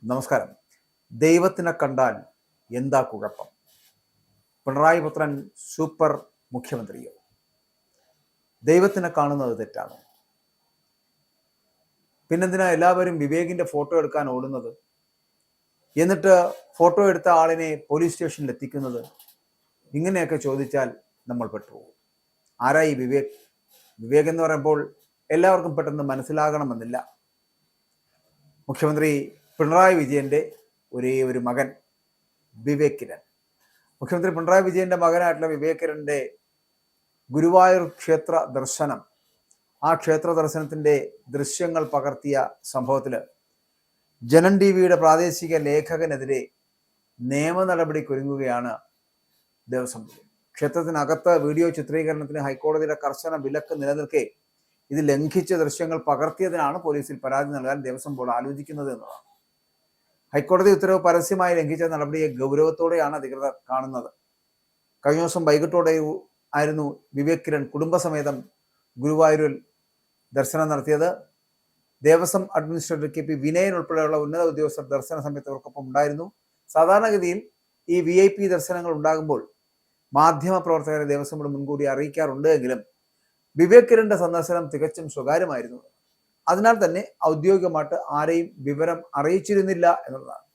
നമസ്കാരം. ദൈവത്തിനെ കണ്ടാൽ എന്താ കുഴപ്പം? പിണറായി പുത്രൻ സൂപ്പർ മുഖ്യമന്ത്രിയോ? ദൈവത്തിനെ കാണുന്നത് തെറ്റാണോ? പിന്നെന്തിനാ എല്ലാവരും വിവേകിന്റെ ഫോട്ടോ എടുക്കാൻ ഓടുന്നത്? എന്നിട്ട് ഫോട്ടോ എടുത്ത ആളിനെ പോലീസ് സ്റ്റേഷനിൽ എത്തിക്കുന്നത്? ഇങ്ങനെയൊക്കെ ചോദിച്ചാൽ നമ്മൾ പെട്ടുപോകും. ആരായി വിവേക്? വിവേക് എന്ന് പറയുമ്പോൾ എല്ലാവർക്കും പെട്ടെന്ന് മനസ്സിലാകണമെന്നില്ല. മുഖ്യമന്ത്രി പിണറായി വിജയന്റെ ഒരേ ഒരു മകൻ വിവേക് കിരൺ. മുഖ്യമന്ത്രി പിണറായി വിജയന്റെ മകനായിട്ടുള്ള വിവേക് കിരണിന്റെ ഗുരുവായൂർ ക്ഷേത്ര ദർശനം, ആ ക്ഷേത്ര ദർശനത്തിന്റെ ദൃശ്യങ്ങൾ പകർത്തിയ സംഭവത്തിൽ ജനൻ ടി വിയുടെ പ്രാദേശിക ലേഖകനെതിരെ നിയമ നടപടിക്കൊരുങ്ങുകയാണ് ദേവസ്വം ബോർഡ്. ക്ഷേത്രത്തിനകത്ത് വീഡിയോ ചിത്രീകരണത്തിന് ഹൈക്കോടതിയുടെ കർശന വിലക്ക് നിലനിൽക്കെ ഇത് ലംഘിച്ച ദൃശ്യങ്ങൾ പകർത്തിയതിനാണ് പോലീസിൽ പരാതി നൽകാൻ ദേവസ്വം ബോർഡ് ആലോചിക്കുന്നത് എന്നതാണ്. ഹൈക്കോടതി ഉത്തരവ് പരസ്യമായി ലംഘിച്ച നടപടിയെ ഗൗരവത്തോടെയാണ് അധികൃതർ കാണുന്നത്. കഴിഞ്ഞ ദിവസം വൈകിട്ടോടെ ആയിരുന്നു വിവേക് കിരൺ കുടുംബസമേതം ഗുരുവായൂരിൽ ദർശനം നടത്തിയത്. Devaswom administrator K P Vinayan ഉൾപ്പെടെയുള്ള ഉന്നത ഉദ്യോഗസ്ഥർ ദർശന സമയത്ത് അവർക്കൊപ്പം ഉണ്ടായിരുന്നു. സാധാരണഗതിയിൽ ഈ VIP ദർശനങ്ങൾ ഉണ്ടാകുമ്പോൾ മാധ്യമ പ്രവർത്തകരെ ദേവസ്വം ബോർഡ് മുൻകൂടി അറിയിക്കാറുണ്ട് എങ്കിലും വിവേക് കിരണിന്റെ സന്ദർശനം തികച്ചും സ്വകാര്യമായിരുന്നു. അതിനാൽ തന്നെ ഔദ്യോഗികമായിട്ട് ആരെയും വിവരം അറിയിച്ചിരുന്നില്ല എന്നുള്ളതാണ്.